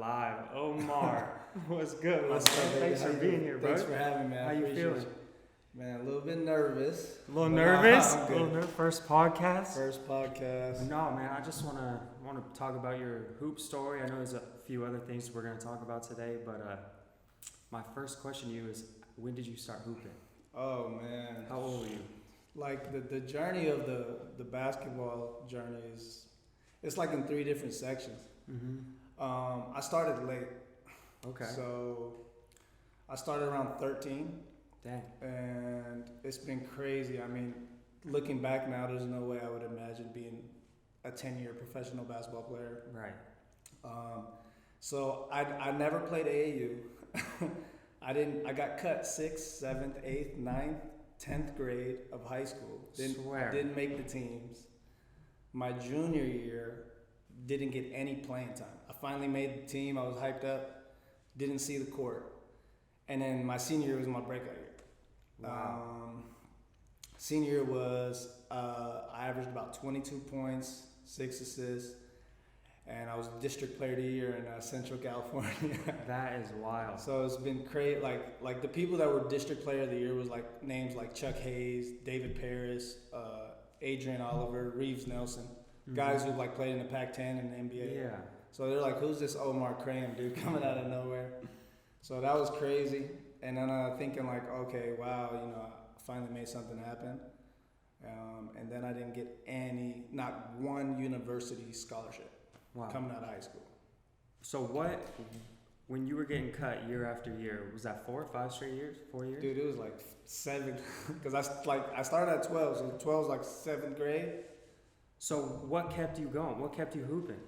live. Omar, what's good? What's up, baby? Thanks for being here, bro. Thanks for having me. How you feeling? Man, a little bit nervous. A little nervous? I'm good. First podcast? First podcast. No, man, I just want to talk about your hoop story. I know there's a few other things we're going to talk about today, but my first question to you is, when did you start hooping? Oh, man. How old were you? Like, the journey of the basketball journey it's like in 3 different sections. Mm-hmm. I started late. Okay. So, I started around 13. Dang. And it's been crazy. I mean, looking back now, there's no way I would imagine being a 10-year professional basketball player. Right. So I never played AAU. I got cut 6th, 7th, 8th, 9th, 10th grade of high school. Didn't make the teams. My junior year, didn't get any playing time. I finally made the team. I was hyped up. Didn't see the court. And then my senior year was my breakout year. Wow. Senior year was, I averaged about 22 points, 6 assists, and I was district player of the year in Central California. That is wild. So it's been crazy. Like the people that were district player of the year was like names like Chuck Hayes, David Paris, Adrian Oliver, Reeves Nelson, guys who like played in the Pac-10 and the NBA. Yeah. So they're like, who's this Omar Krayem dude coming out of nowhere? So that was crazy. And then thinking like, okay, wow, I finally made something happen. And then I didn't get not one university scholarship coming out of high school. So when you were getting cut year after year, was that 4 or 5 straight years, 4 years? Dude, it was like 7, because I started at 12, so 12 was like 7th grade. So what kept you going? What kept you hooping?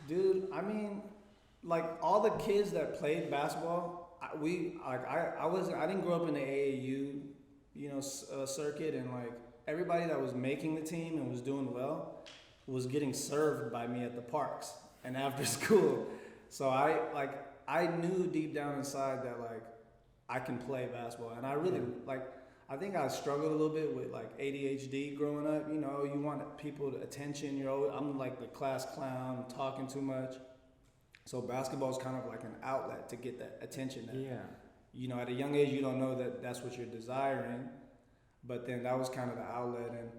Dude, I mean, like all the kids that played basketball, I didn't grow up in the AAU, circuit, and like everybody that was making the team and was doing well was getting served by me at the parks and after school. So I knew deep down inside that like I can play basketball, and I really I think I struggled a little bit with like ADHD growing up. You want people's attention. I'm like the class clown, talking too much. So basketball is kind of like an outlet to get that attention. That, at a young age, you don't know that that's what you're desiring, but then that was kind of the outlet. And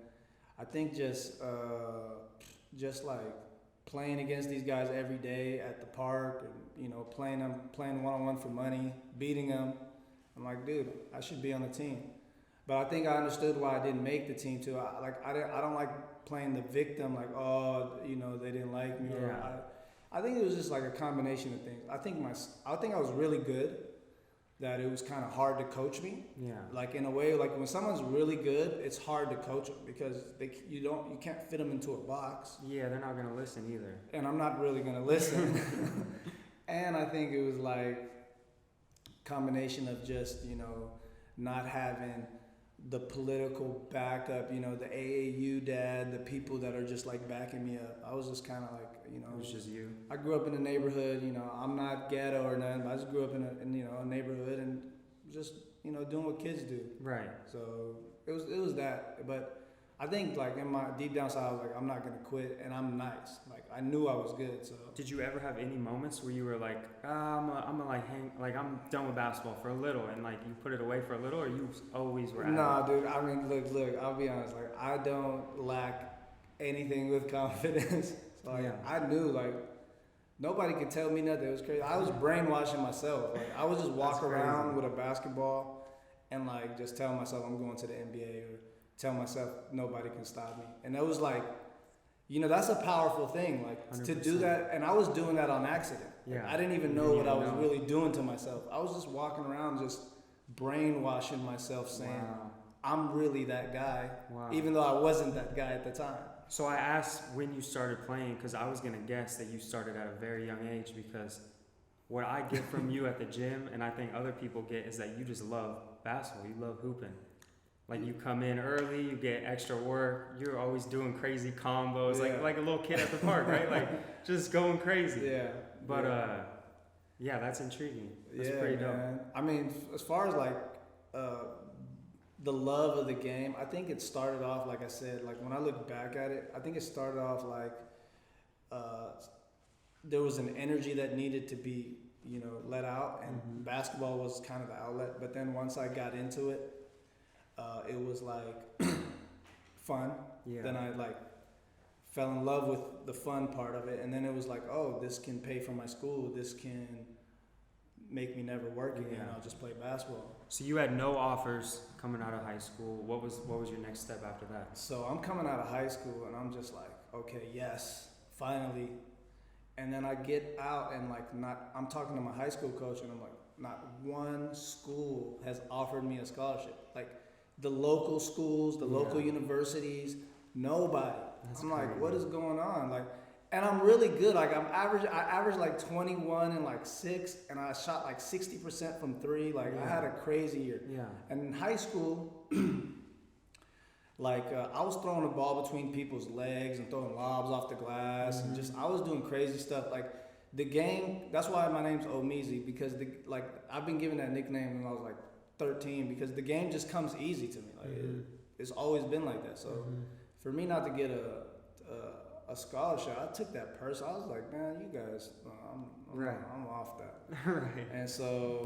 I think just like playing against these guys every day at the park, and playing one-on-one for money, beating them. I'm like, dude, I should be on the team. But I think I understood why I didn't make the team too. I don't like playing the victim, like, they didn't like me. Yeah. Or I think it was just like a combination of things. I think I was really good, that it was kind of hard to coach me. Yeah. Like in a way, like when someone's really good, it's hard to coach them because you can't fit them into a box. Yeah, they're not gonna listen either. And I'm not really gonna listen. And I think it was like combination of just not having the political backup, the AAU dad, the people that are just like backing me up. I was just kind of like, it was just you. I grew up in a neighborhood, I'm not ghetto or nothing, but I just grew up in a neighborhood and just, doing what kids do. Right. So it was that, but I think like in my deep down side, I was like, I'm not going to quit, and I'm nice. Like I knew I was good. So did you ever have any moments where you were like, I'm done with basketball for a little, and like you put it away for a little, or you always were? Nah, dude. I mean, look. I'll be honest. Like I don't lack anything with confidence. So like, I knew like nobody could tell me nothing. It was crazy. I was brainwashing myself. Like I would just walk around with a basketball and like just tell myself I'm going to the NBA, or tell myself nobody can stop me. And that was like, that's a powerful thing, like 100%. To do that. And I was doing that on accident. Yeah. I didn't even know what I was really doing to myself. I was just walking around just brainwashing myself, saying, I'm really that guy, even though I wasn't that guy at the time. So I asked when you started playing, because I was going to guess that you started at a very young age, because what I get from you at the gym, and I think other people get, is that you just love basketball. You love hooping. Like you come in early, you get extra work. You're always doing crazy combos, like a little kid at the park, right? Like just going crazy. Yeah. But that's intriguing. That's pretty dope. Man. I mean, as far as like the love of the game, I think it started off, like I said, like when I look back at it, I think it started off like there was an energy that needed to be, you know, let out, and basketball was kind of the outlet. But then once I got into it, it was like fun. Yeah. Then I like fell in love with the fun part of it, and then it was like, oh, this can pay for my school. This can make me never work again. Yeah. I'll just play basketball. So you had no offers coming out of high school. What was your next step after that? So I'm coming out of high school, and I'm just like, okay, yes, finally. And then I get out, and like, I'm talking to my high school coach, and I'm like, not one school has offered me a scholarship. Like the local schools, the local universities, nobody. That's I'm crazy. like, what is going on? Like, and I'm really good. Like I averaged like 21 and like 6, and I shot like 60% from 3. Like I had a crazy year. Yeah. And in high school, like I was throwing the ball between people's legs and throwing lobs off the glass, and just I was doing crazy stuff. Like the game, that's why my name's Omeezy, because I've been given that nickname when I was like 13, because the game just comes easy to me. Like it's always been like that. So for me not to get a scholarship, I took that person. I was like, man, you guys, I'm off that. Right. And so,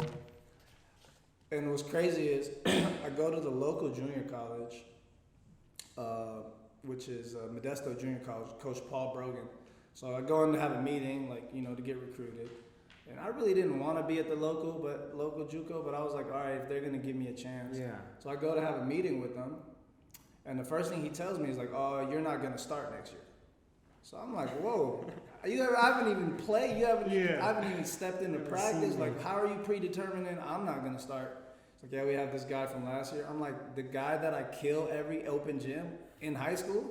and what's crazy is I go to the local junior college, which is Modesto Junior College, Coach Paul Brogan. So I go in to have a meeting, like, you know, to get recruited. And I really didn't want to be at the local JUCO, but I was like, all right, if they're going to give me a chance. Yeah. So I go to have a meeting with them. And the first thing he tells me is like, oh, you're not going to start next year. So I'm like, whoa, I haven't even played. I haven't even stepped into practice. Like, how are you predetermining I'm not going to start? It's like, yeah, we have this guy from last year. I'm like, the guy that I kill every open gym in high school?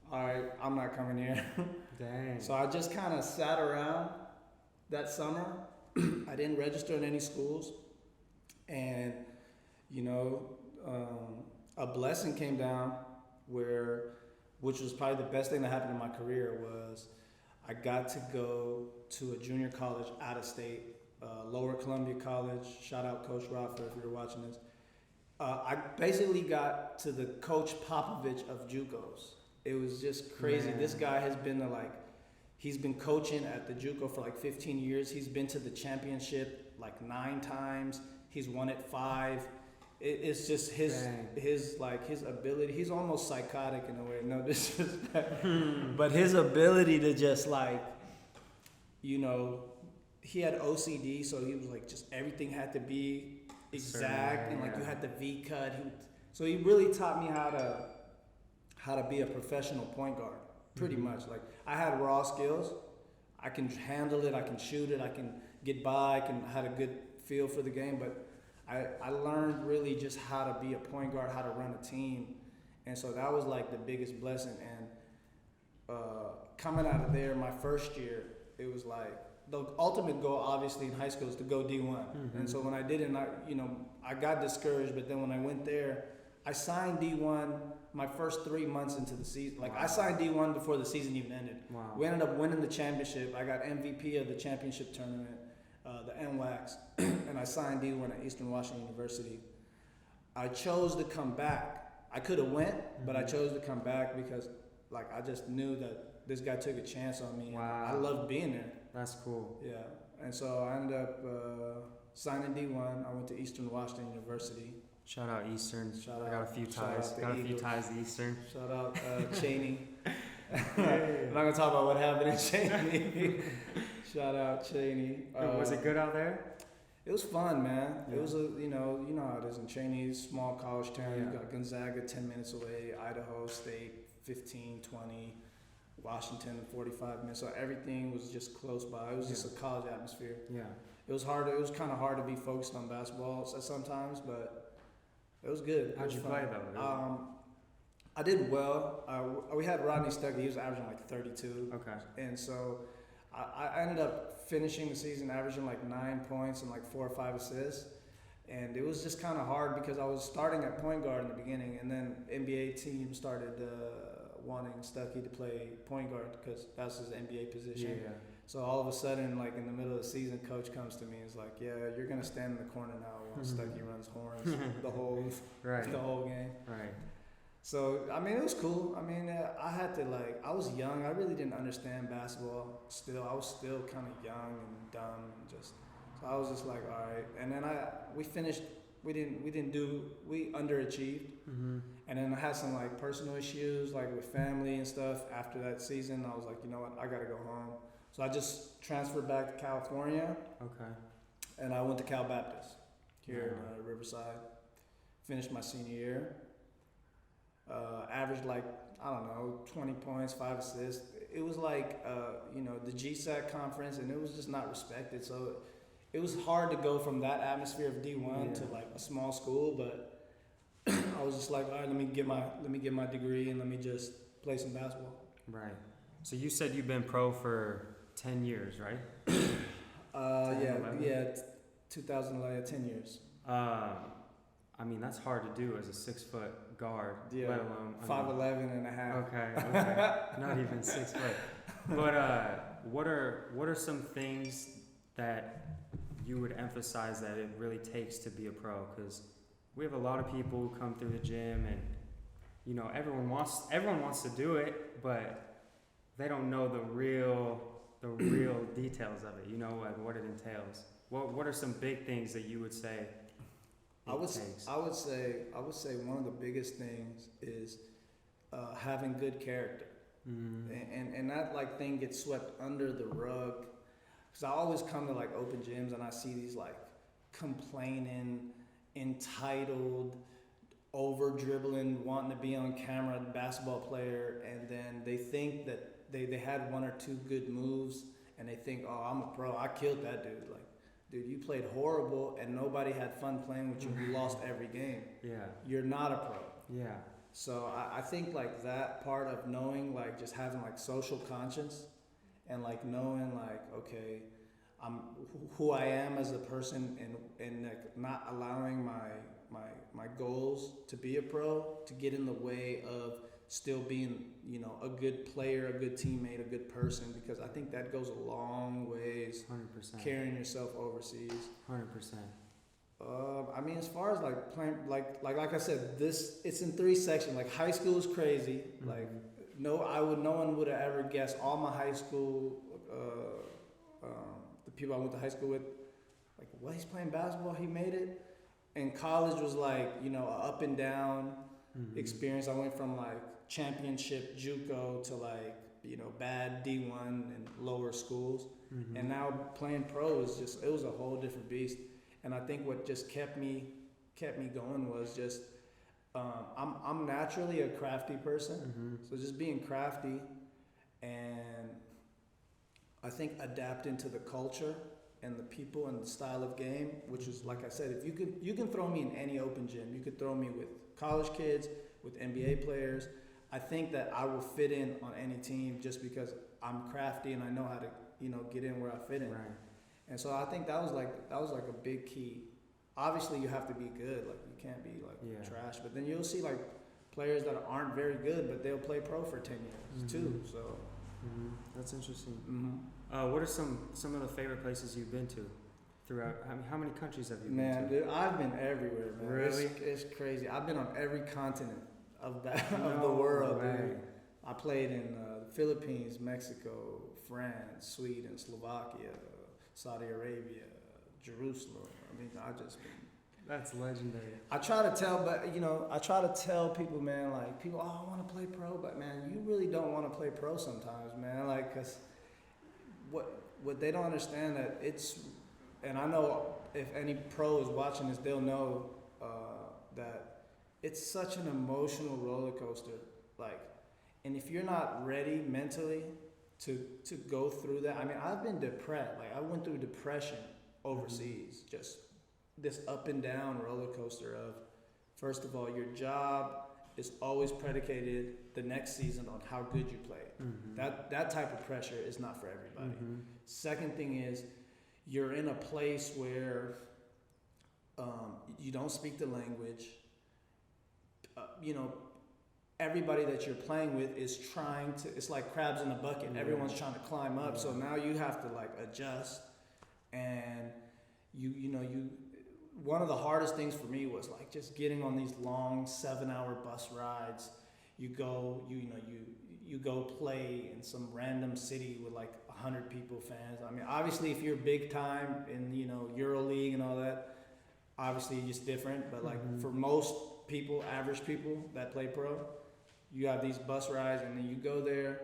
All right, I'm not coming here. Dang. So I just kind of sat around that summer. I didn't register in any schools. And, you know, a blessing came down which was probably the best thing that happened in my career, was I got to go to a junior college out of state, Lower Columbia College. Shout out Coach Rafa if you're watching this. I basically got to the Coach Popovich of JUCOs. It was just crazy. Man. This guy has been he's been coaching at the JUCO for like 15 years. He's been to the championship like 9 times. He's won it 5. It's just his ability. He's almost psychotic in a way, no disrespect. But his ability to just like, you know, he had OCD, so he was like, just everything had to be exact, and like you had the V cut. So he really taught me how to be a professional point guard, pretty much. Like I had raw skills. I can handle it. I can shoot it. I can get by. I had a good feel for the game, but I learned really just how to be a point guard, how to run a team. And so that was like the biggest blessing. And coming out of there, my first year, it was like the ultimate goal, obviously, in high school is to go D1. And so when I didn't, I got discouraged. But then when I went there, I signed D1 my first 3 months into the season. Like I signed D1 before the season even ended. Wow. We ended up winning the championship. I got MVP of the championship tournament, the NWACS, and I signed D1 at Eastern Washington University. I chose to come back. I could have went, but I chose to come back because like I just knew that this guy took a chance on me. Wow. I loved being there. That's cool. Yeah. And so I ended up signing D1. I went to Eastern Washington University. Shout out Eastern. Shout I out- got a few shout out ties. the Got a few Eagles. ties to Eastern. Shout out Cheney. I'm not gonna talk about what happened in Cheney. Shout out Cheney. Was it good out there? It was fun, man. Yeah. It was you know how it is in Cheney, small college town. Yeah. You got Gonzaga 10 minutes away, Idaho State 15, 20, Washington 45 minutes. So everything was just close by. It was just a college atmosphere. Yeah. It was hard. It was kind of hard to be focused on basketball sometimes, but it was good. How'd It you was play fun. though? I did well. We had Rodney Stuckey. He was averaging like 32. Okay. And so I ended up finishing the season averaging like 9 points and like 4 or 5 assists. And it was just kind of hard because I was starting at point guard in the beginning, and then NBA team started wanting Stuckey to play point guard because that's his NBA position. Yeah. So all of a sudden, like in the middle of the season, coach comes to me and is like, "Yeah, you're gonna stand in the corner now while Stuckey runs horns the whole Right. the whole game." Right. So I mean, it was cool. I mean, I had to like, I was young. I really didn't understand basketball. Still, I was still kind of young and dumb and just. So I was just like, all right. And then we finished. We underachieved. Mm-hmm. And then I had some like personal issues, like with family and stuff. After that season, I was like, you know what, I gotta go home. So I just transferred back to California. Okay. And I went to Cal Baptist here in Riverside. Finished my senior year. Averaged like, I don't know, 20 points, 5 assists. It was like, the GSAC conference, and it was just not respected. So it was hard to go from that atmosphere of D1 to like a small school, but I was just like, all right, let me get my degree and let me just play some basketball. Right. So you said you've been pro for 10 years, right? 2011, 10 years. I mean, that's hard to do as a 6-foot guard, Yeah, let alone 5'11" and a half. Okay, not even 6 foot. But what are some things that you would emphasize that it really takes to be a pro? Because we have a lot of people who come through the gym, and everyone wants to do it, but they don't know the real details of it. Like what it entails. What are some big things that you would say? I would say one of the biggest things is having good character. Mm-hmm. And that like thing gets swept under the rug. Cause I always come to like open gyms and I see these like complaining, entitled, over dribbling, wanting to be on camera basketball player, and then they think that they had 1 or 2 good moves and they think, oh, I'm a pro, I killed that dude. Like, dude, you played horrible and nobody had fun playing with you. You lost every game. Yeah. You're not a pro. Yeah. So I think like that part of knowing, like just having like social conscience and like knowing like, okay, I'm who I am as a person, and like not allowing my goals to be a pro to get in the way of still being, a good player, a good teammate, a good person, because I think that goes a long ways. 100%. Carrying yourself overseas. 100%. I mean, as far as like playing, like I said, it's in 3 sections. Like high school is crazy. Mm-hmm. Like no one would have ever guessed. All my high school, the people I went to high school with, like, what, he's playing basketball? He made it. And college was like, an up and down experience. I went from like championship JUCO to like, bad D1 and lower schools. Mm-hmm. And now playing pro is just, it was a whole different beast. And I think what just kept me going was just, I'm naturally a crafty person. Mm-hmm. So just being crafty and I think adapting to the culture and the people and the style of game, which is, like I said, if you can throw me in any open gym. You could throw me with college kids, with NBA players. I think that I will fit in on any team just because I'm crafty and I know how to, get in where I fit in. Right. And so I think that was like a big key. Obviously, you have to be good. Like you can't be like trash. But then you'll see like players that aren't very good, but they'll play pro for 10 years too. So that's interesting. What are some of the favorite places you've been to throughout? I mean, how many countries have you been to? Man, dude, I've been everywhere, man. Really? It's crazy. I've been on every continent of the world. Dude. I played in the Philippines, Mexico, France, Sweden, Slovakia, Saudi Arabia, Jerusalem. I mean, That's legendary. I try to tell people, man, like people, oh, I want to play pro, but man, you really don't want to play pro sometimes, man. Like, cause what they don't understand that it's, and I know if any pro is watching this, they'll know that it's such an emotional roller coaster. Like, and if you're not ready mentally to go through that, I mean, I've been depressed. Like, I went through depression overseas, just this up and down roller coaster of, first of all, your job is always predicated the next season on how good you play. That type of pressure is not for everybody. Second thing is, you're in a place where you don't speak the language. Everybody that you're playing with is trying to, it's like crabs in a bucket. Everyone's trying to climb up. So now you have to like adjust, and you one of the hardest things for me was like just getting on these long 7-hour bus rides. You go, you go play in some random city with like 100 people, fans. I mean, obviously, if you're big time in Euro League and all that, obviously it's just different. But like for most people, average people that play pro, you have these bus rides, and then you go there.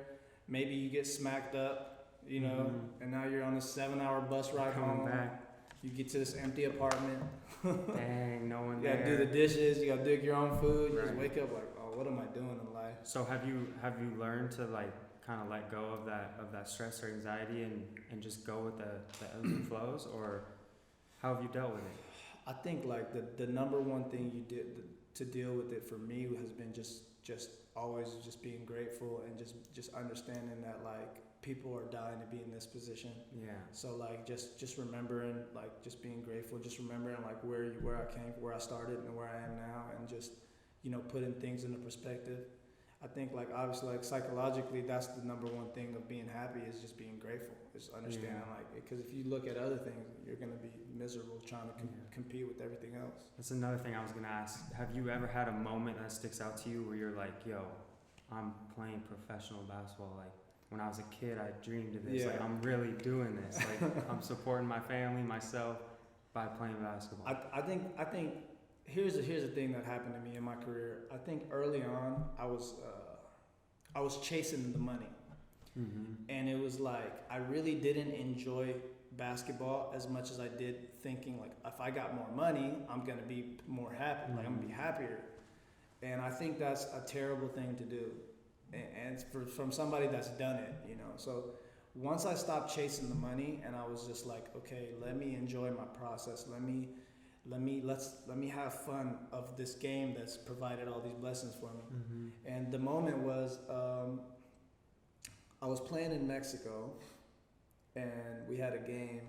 Maybe you get smacked up, and now you're on a 7-hour bus ride home. Back. You get to this empty apartment. Dang, no one You there. gotta do the dishes. You gotta dig your own food. You just Right. wake up like, oh, what am I doing in life? So have you learned to like kind of let go of that stress or anxiety and just go with the ebbs and flows, or how have you dealt with it? I think like the number one thing you did to deal with it for me has been just always just being grateful and just understanding that like people are dying to be in this position. Yeah. So like just remembering, like just being grateful, just remembering like where I came, where I started, and where I am now, and just putting things into perspective. I think like obviously like psychologically that's the number one thing of being happy is just being grateful. Is understanding like, because if you look at other things, you're gonna be miserable trying to compete with everything else. That's another thing I was gonna ask. Have you ever had a moment that sticks out to you where you're like, yo, I'm playing professional basketball, like when I was a kid, I dreamed of this. Yeah. Like I'm really doing this. Like I'm supporting my family, myself by playing basketball. I think here's the thing that happened to me in my career. I think early on I was chasing the money, and it was like I really didn't enjoy basketball as much as I did thinking like if I got more money, I'm gonna be more happy. Like I'm gonna be happier, and I think that's a terrible thing to do. And from somebody that's done it, So once I stopped chasing the money, and I was just like, okay, let me enjoy my process. Let me have fun of this game that's provided all these blessings for me. And the moment was, I was playing in Mexico, and we had a game,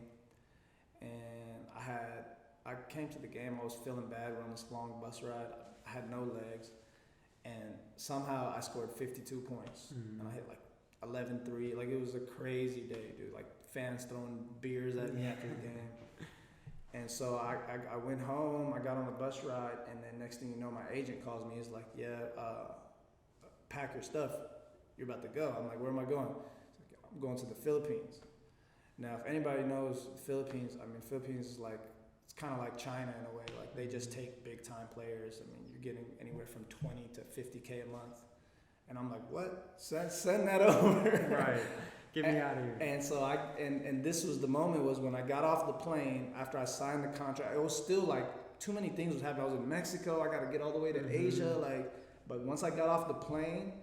and I came to the game. I was feeling bad. We're on this long bus ride. I had no legs. And somehow I scored 52 points, and I hit like 11-3. Like it was a crazy day, dude. Like fans throwing beers at me after the game. And so I went home. I got on a bus ride, and then next thing you know, my agent calls me. He's like, "Yeah, pack your stuff. You're about to go." I'm like, "Where am I going?" He's like, "I'm going to the Philippines." Now, if anybody knows the Philippines, I mean, Philippines is like, it's kind of like China in a way. Like they just take big time players. I mean, you're getting anywhere from 20 to 50K a month. And I'm like, what? Send that over. Right. Get me out of here. And so and this was the moment was when I got off the plane after I signed the contract. It was still like too many things was happening. I was in Mexico. I got to get all the way to Asia. But once I got off the plane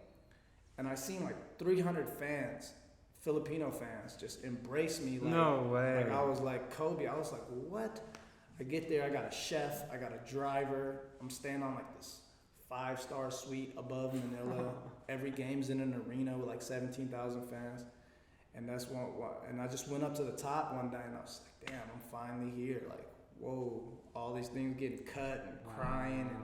and I seen like 300 fans, Filipino fans, just embrace me. Like, no way. Like I was like Kobe. I was like, what? I get there. I got a chef. I got a driver. I'm staying on like this 5-star suite above Manila. Every game's in an arena with like 17,000 fans. And that's one. And I just went up to the top one day and I was like, damn, I'm finally here. Like, whoa, all these things getting cut and crying and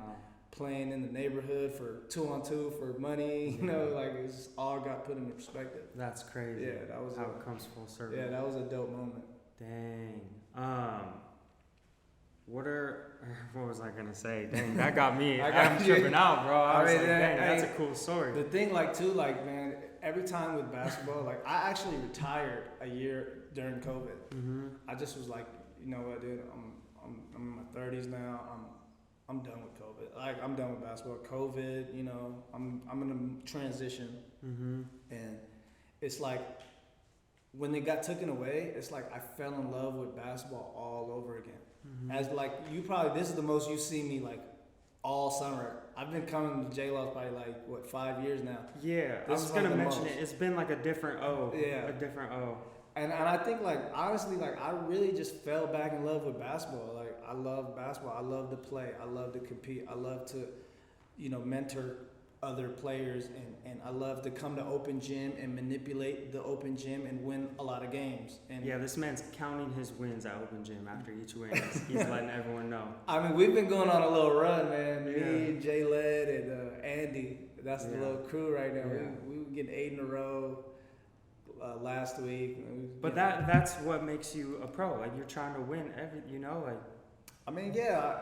playing in the neighborhood for 2-on-2 for money. Like it just all got put into perspective. That's crazy. Yeah, that was how it comes full circle. Yeah, that was a dope moment. Dang. What was I gonna say? Dang, that got me. I'm tripping out, bro. I was like, dang, that's a cool story. The thing, like, too, like, man, every time with basketball, like, I actually retired a year during COVID. I just was like, you know what, dude, I'm in my 30s now. I'm done with COVID. Like, I'm done with basketball. COVID, I'm in a transition, and it's like when it got taken away, it's like I fell in love with basketball all over again. As like this is the most you've seen me like all summer. I've been coming to J-Law's probably like what 5 years now. Yeah, I was gonna mention it. It's been like a different O. Yeah, a different O. And I think like honestly like I really just fell back in love with basketball. Like I love basketball. I love to play. I love to compete. I love to, mentor other players, and I love to come to open gym and manipulate the open gym and win a lot of games. And yeah, this man's counting his wins at open gym after each win. He's letting everyone know. I mean, we've been going on a little run, man. Me, Jay Led, and Andy. That's the little crew right now. Yeah. We were getting 8 in a row last week. But that's what makes you a pro. Like you're trying to win every. Like I mean, yeah,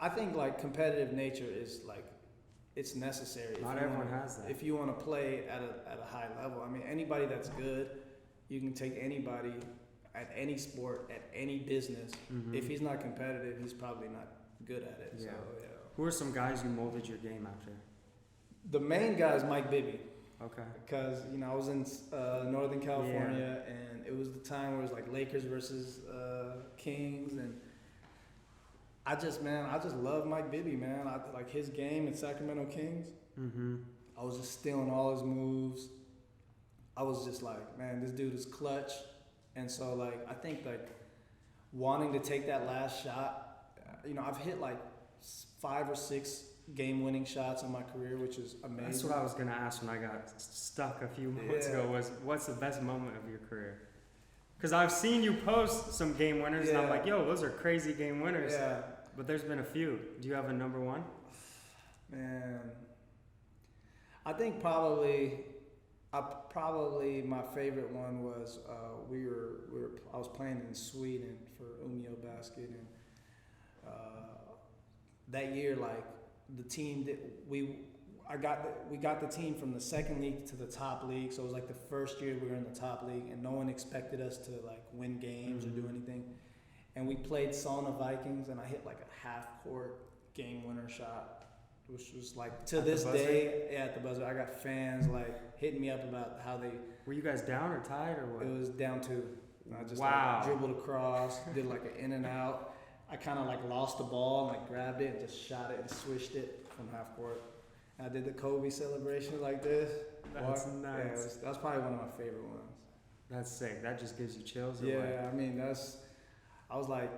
I think like competitive nature is like it's necessary. Not everyone has that. If you want to play at a high level, I mean, anybody that's good, you can take anybody at any sport, at any business. Mm-hmm. If he's not competitive, he's probably not good at it. Yeah. So, yeah. Who are some guys you molded your game after? The main guy is Mike Bibby. Okay. Because, you know, I was in Northern California, and it was the time where it was like Lakers versus Kings, and I just love Mike Bibby, man. I like his game in Sacramento Kings. Mm-hmm. I was just stealing all his moves. I was just like, man, this dude is clutch. And so, like, I think, like, wanting to take that last shot, you know, I've hit, like, 5 or 6 game-winning shots in my career, which is amazing. That's what I was going to ask when I got stuck a few months ago was, what's the best moment of your career? Because I've seen you post some game winners, and I'm like, yo, those are crazy game winners. Yeah. But there's been a few. Do you have a number one? Man, I think probably my favorite one was I was playing in Sweden for Umeå Basket, and that year, like, the team that we got the team from the second league to the top league. So it was like the first year we were in the top league, and no one expected us to like win games or do anything. And we played Solna Vikings, and I hit like a half court game winner shot, which was like to this day at the buzzer. I got fans like hitting me up about how they. Were you guys down or tied or what? It was down 2. And I just wow. like, dribbled across, did like an in and out. I kind of like lost the ball and like grabbed it and just shot it and swished it from half court. And I did the Kobe celebration like this. That's nice. Yeah, that's probably one of my favorite ones. That's sick. That just gives you chills. Or yeah, what? I mean I was like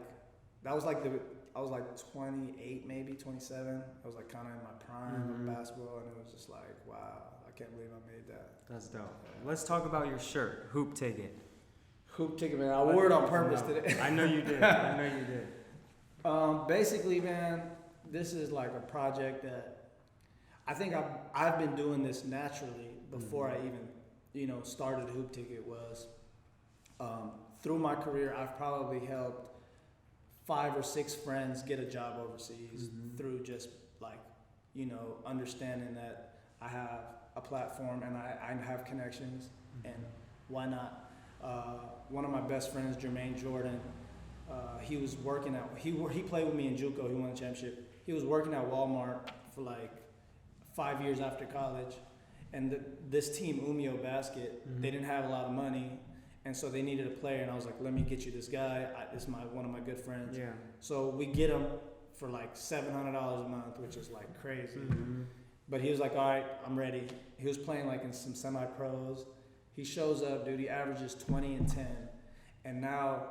28 maybe 27. I was like kind of in my prime of basketball, and it was just like, wow, I can't believe I made that. That's dope. Yeah. Let's talk about your shirt, Hoop Ticket. Hoop Ticket, man. I wore it on purpose today. I know you did. Basically, man, this is like a project that I think I've been doing this naturally before I even, you know, started Hoop Ticket. Was through my career, I've probably helped 5 or 6 friends get a job overseas through just like, you know, understanding that I have a platform and I have connections, and why not? One of my best friends, Jermaine Jordan, he was working at, he played with me in JUCO, he won the championship. He was working at Walmart for like 5 years after college, and this team, Umeå Basket, they didn't have a lot of money, and so they needed a player, and I was like, let me get you this guy. This is one of my good friends. Yeah. So we get him for like $700 a month, which is like crazy. But he was like, all right, I'm ready. He was playing like in some semi-pros. He shows up, dude, he averages 20 and 10, and now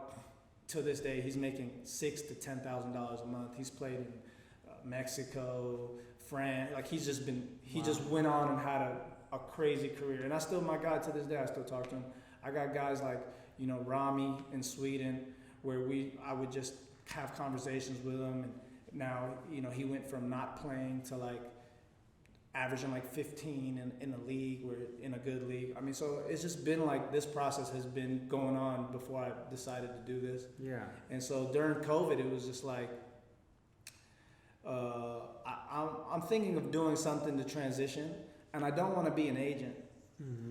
to this day, he's making $6,000 to $10,000 a month. He's played in Mexico, France. Like he just went on and had a crazy career. And that's still my guy to this day. I still talk to him. I got guys like, you know, Rami in Sweden, where I would just have conversations with him. And now, you know, he went from not playing to like averaging like 15 in a league, where in a good league. I mean, so it's just been like this process has been going on before I decided to do this. Yeah. And so during COVID, it was just like, I'm thinking of doing something to transition, and I don't want to be an agent.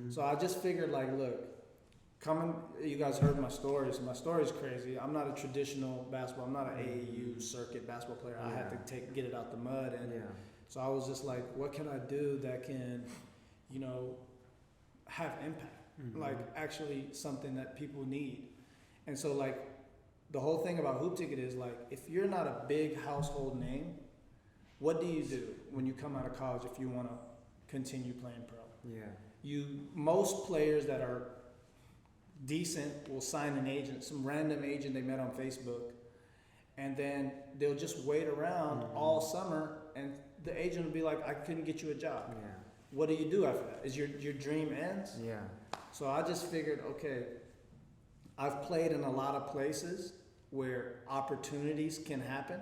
So I just figured like, look, you guys heard my story, so my story is crazy. I'm not a traditional basketball, I'm not an AAU circuit basketball player. I had to get it out the mud, and so I was just like, what can I do that can, you know, have impact? Like actually something that people need. And so like the whole thing about Hoop Ticket is like, if you're not a big household name, what do you do when you come out of college if you want to continue playing pro? Most players that are decent will sign an agent, some random agent they met on Facebook, and then they'll just wait around all summer, and the agent will be like, I couldn't get you a job. What do you do after that? Is your dream ends? So I just figured, okay, I've played in a lot of places where opportunities can happen,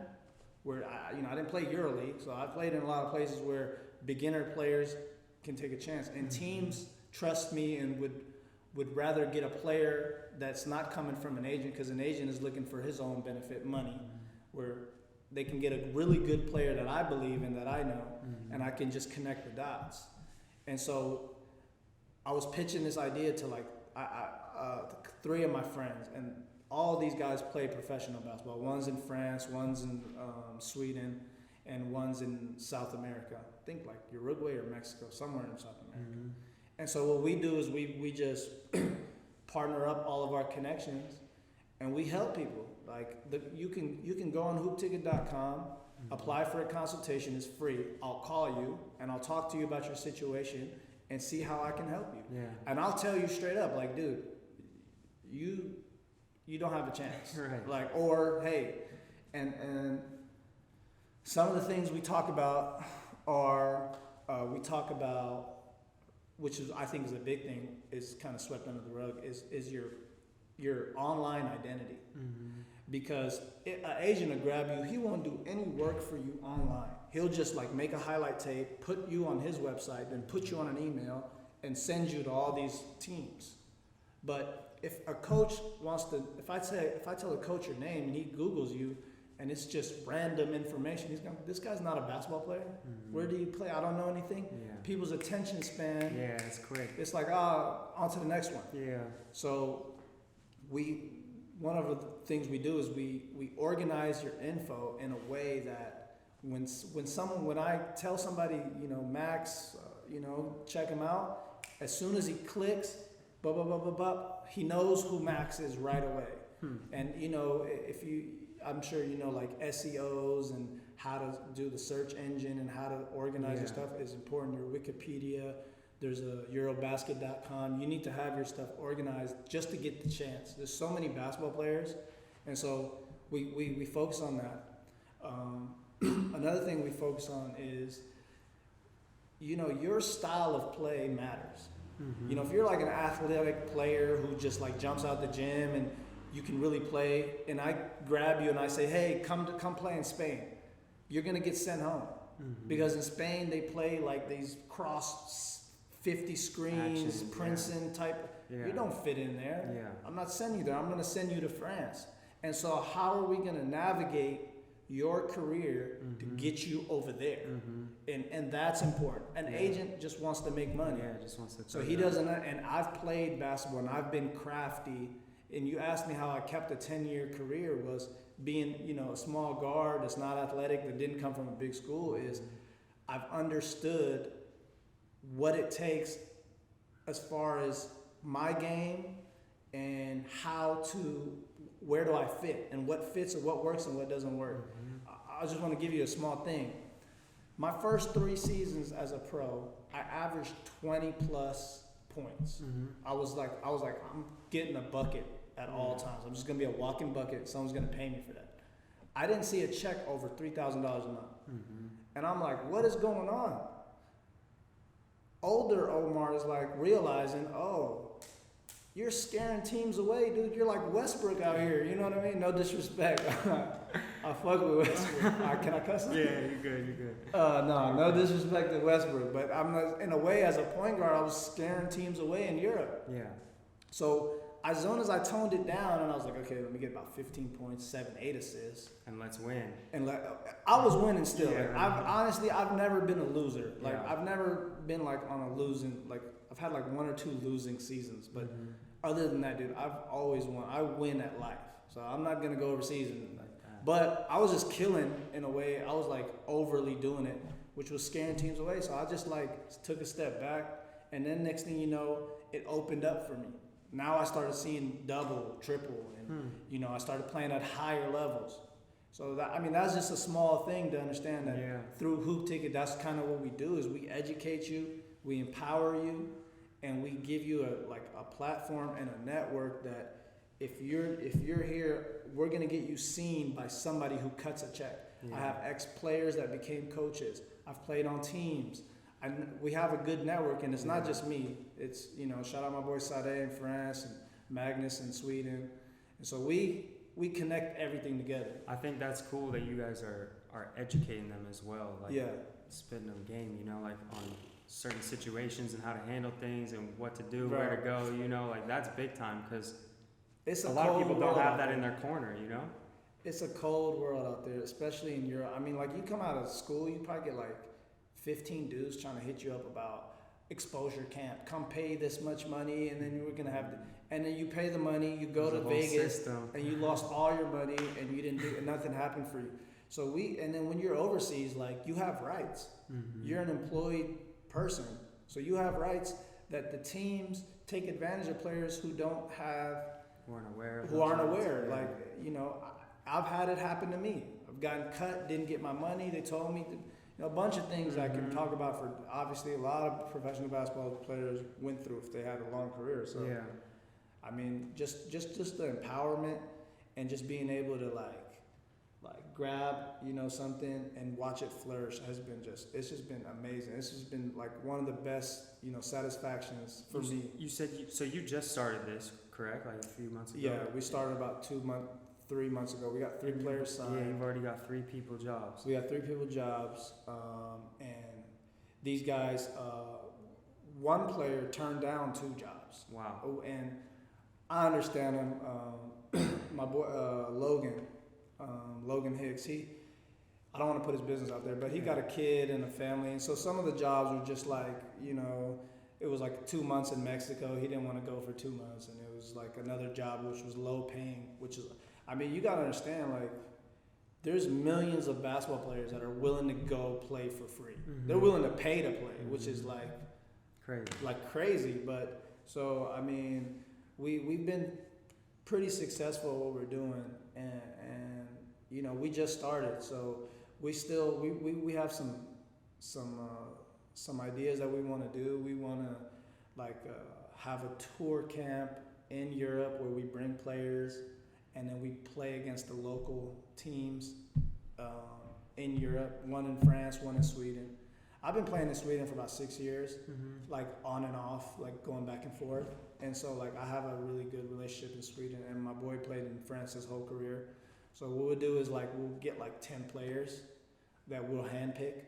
where I didn't play EuroLeague, so I played in a lot of places where beginner players can take a chance, and teams trust me and would rather get a player that's not coming from an agent, because an agent is looking for his own benefit money, where they can get a really good player that I believe in, that I know, and I can just connect the dots. And so I was pitching this idea to like 3 of my friends, and all these guys play professional basketball. One's in France, one's in Sweden, and one's in South America. I think like Uruguay or Mexico, somewhere in South America. And so what we do is we just partner up all of our connections, and we help people. Like you can go on hoopticket.com, apply for a consultation. It's free. I'll call you and I'll talk to you about your situation and see how I can help you. Yeah. And I'll tell you straight up, like, dude, you don't have a chance. Right. Like, or hey, and some of the things we talk about are which is I think is a big thing, is kind of swept under the rug, is your online identity. Because an agent will grab you, he won't do any work for you online. He'll just like make a highlight tape, put you on his website, then put you on an email and send you to all these teams. But if a coach wants to, if I tell a coach your name and he Googles you and it's just random information, he's going, this guy's not a basketball player. Where do you play? I don't know anything. Yeah. People's attention span. Yeah, it's quick. It's like, on to the next one. Yeah. So one of the things we do is we organize your info in a way that when I tell somebody, Max, check him out, as soon as he clicks, he knows who Max is right away. And I'm sure like SEOs and how to do the search engine and how to organize your stuff is important. Your Wikipedia, there's a Eurobasket.com. You need to have your stuff organized just to get the chance. There's so many basketball players, and so we focus on that. Another thing we focus on is, your style of play matters. If you're like an athletic player who just like jumps out the gym and you can really play, and I grab you and I say, hey, come play in Spain, you're gonna get sent home. Because in Spain they play like these cross 50 screens, Action, Princeton type. Yeah. You don't fit in there. Yeah. I'm not sending you there. I'm going to send you to France. And so how are we going to navigate your career to get you over there? And that's important. An agent just wants to make money. Yeah, just wants to. So he doesn't. And I've played basketball and I've been crafty. And you asked me how I kept a 10-year career, was being, a small guard that's not athletic, that didn't come from a big school, is I've understood what it takes as far as my game and where do I fit and what fits and what works and what doesn't work. I just want to give you a small thing. My first 3 seasons as a pro, I averaged 20 plus points. I was like, I'm getting a bucket at all times. I'm just going to be a walking bucket. Someone's going to pay me for that. I didn't see a check over $3,000 a month. And I'm like, what is going on? Older Omar is like realizing, you're scaring teams away, dude. You're like Westbrook out here. You know what I mean? No disrespect. I fuck with Westbrook. Can I cuss? Yeah, you're good. No disrespect to Westbrook. But I'm not, in a way, as a point guard, I was scaring teams away in Europe. Yeah. So as soon as I toned it down, and I was like, okay, let me get about 15 points, 7, 8 assists. And let's win. And I was winning still. Yeah. I've never been a loser. Like Yeah. I've never been like on a losing, like I've had like 1 or 2 losing seasons, but other than that, dude, I've always won. I win at life. So I'm not gonna go overseas but I was just killing in a way. I was like overly doing it, which was scaring teams away. So I just like took a step back, and then next thing you know, it opened up for me. Now I started seeing double, triple, and I started playing at higher levels. So that's just a small thing to understand that through Hoop Ticket, that's kind of what we do, is we educate you, we empower you, and we give you a platform and a network that if you're here, we're gonna get you seen by somebody who cuts a check. I have ex-players that became coaches. I've played on teams. We have a good network, and it's not just me. It's, shout out my boy Sade in France and Magnus in Sweden. And so we connect everything together. I think that's cool that you guys are educating them as well. Like spitting them game, like on certain situations and how to handle things and what to do, where to go, like that's big time, because a lot of people don't have that in their corner, it's a cold world out there, especially in Europe. I mean, like you come out of school, you probably get like 15 dudes trying to hit you up about exposure camp. Come pay this much money, and then you were gonna have, and then you pay the money, you go There's to a whole Vegas, system. and you lost all your money, and you didn't do, and nothing happened for you. So and then when you're overseas, like you have rights. Mm-hmm. You're an employed person, so you have rights that the teams take advantage of players who don't have, Who aren't aware. who aren't aware. Like, you know, I've had it happen to me. I've gotten cut, didn't get my money. They told me, a bunch of things I can talk about. For obviously, a lot of professional basketball players went through if they had a long career. So, yeah. I mean, just the empowerment and just being able to like grab, you know, something and watch it flourish has been it's just been amazing. This has been like one of the best, you know, satisfactions for me. You said so you just started this, correct? Like a few months ago. Yeah, we started about 3 months ago. We got 3 players signed. Yeah, you've already got 3 people jobs. We got 3 people jobs, and these guys, one player turned down 2 jobs. Wow. Oh, and I understand him. My boy Logan Hicks. I don't want to put his business out there, but he got a kid and a family, and so some of the jobs were just like, you know, it was like 2 months in Mexico. He didn't want to go for 2 months, and it was like another job which was low paying, which is, I mean, you got to understand, like, there's millions of basketball players that are willing to go play for free. Mm-hmm. They're willing to pay to play, which is like crazy. But so, I mean, we've been pretty successful at what we're doing, and you know, we just started, so we still we have some ideas that we want to do. We want to have a tour camp in Europe where we bring players, and then we play against the local teams in Europe. One in France, one in Sweden. I've been playing in Sweden for about 6 years, like on and off, like going back and forth. And so like I have a really good relationship in Sweden, and my boy played in France his whole career. So what we'll do is like we'll get like 10 players that we'll handpick,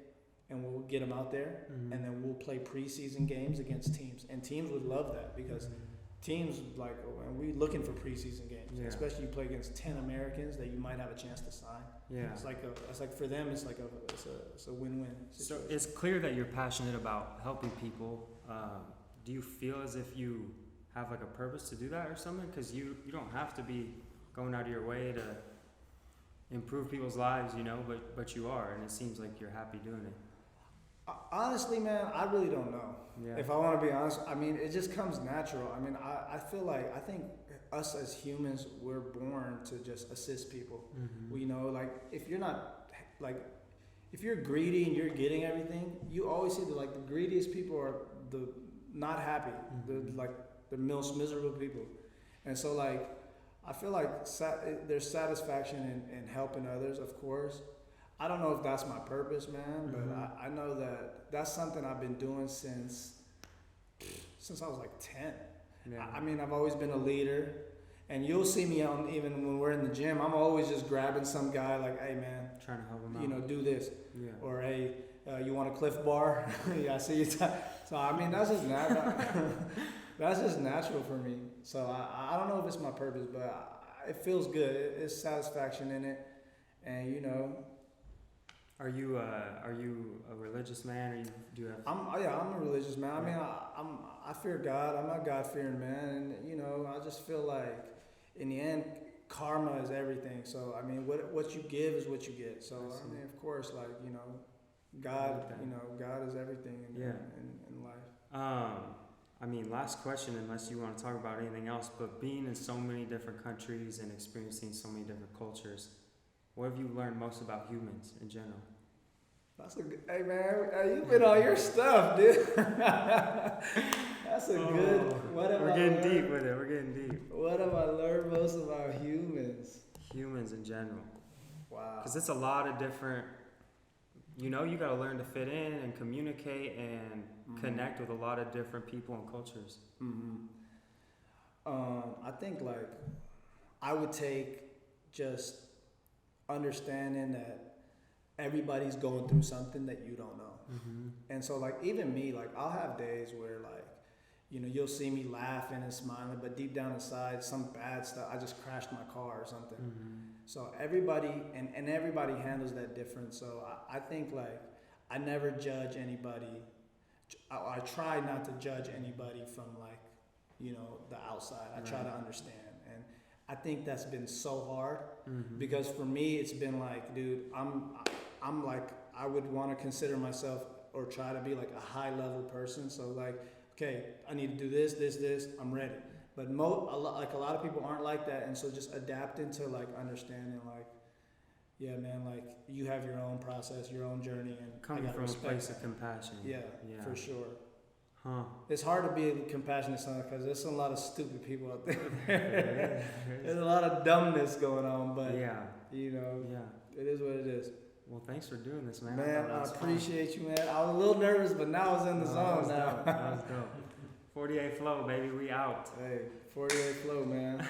and we'll get them out there, and then we'll play preseason games against teams. And teams would love that because teams like, and we looking for preseason games, especially you play against 10 Americans that you might have a chance to sign. Yeah, it's like for them, it's a win-win situation. So it's clear that you're passionate about helping people. Do you feel as if you have like a purpose to do that or something? Because you don't have to be going out of your way to improve people's lives, you know, but you are, and it seems like you're happy doing it. Honestly, man, I really don't know. Yeah. If I want to be honest, I mean, it just comes natural. I mean, I think us as humans, we're born to just assist people. You know, like if you're not, like, if you're greedy and you're getting everything, you always see the greediest people are the not happy, the most miserable people. And so like, I feel like there's satisfaction in helping others, of course. I don't know if that's my purpose, man, but I know that that's something I've been doing since I was like 10. Yeah. I mean, I've always been a leader, and you'll see me out even when we're in the gym. I'm always just grabbing some guy like, hey, man, trying to help him out. You know, do this, or hey, you want a Cliff Bar? Yeah, I see you. So I mean, that's just natural. That's just natural for me. So I don't know if it's my purpose, but it feels good. It's satisfaction in it, and you know. Are you a religious man, or do you have? I'm a religious man. I mean, I fear God. I'm a God-fearing man, and you know, I just feel like in the end, karma is everything. So I mean, what you give is what you get. So I mean, of course, like, you know, God, you know, God is everything in life. I mean, last question, unless you want to talk about anything else, but being in so many different countries and experiencing so many different cultures, what have you learned most about humans in general? That's a good, hey man, you've been on your stuff, dude. That's a good, we're getting deep with it, we're getting deep. What have I learned most about humans? Humans in general. Wow. Because it's a lot of different, you know, you got to learn to fit in and communicate and connect with a lot of different people and cultures. I think like I would take just understanding that everybody's going through something that you don't know. And so like even me, like I'll have days where like, you know, you'll see me laughing and smiling, but deep down inside, some bad stuff. I just crashed my car or something. Mm-hmm. So everybody, and everybody handles that different. So I think like, I never judge anybody. I try not to judge anybody from like, you know, the outside. I try to understand. And I think that's been so hard because for me, it's been like, dude, I'm like, I would want to consider myself or try to be like a high level person. So like, okay, I need to do this, I'm ready. But a lot of people aren't like that. And so just adapting to like understanding like, yeah, man, like you have your own process, your own journey. And Coming from a place of compassion. Yeah, for sure. Huh. It's hard to be a compassionate son because there's a lot of stupid people out there. There's a lot of dumbness going on, but you know, it is what it is. Well, thanks for doing this, man. Man, I appreciate you, man. I was a little nervous, but now I was in the zone now. That was dope. 40AFLOW, baby, we out. Hey, 40AFLOW, man.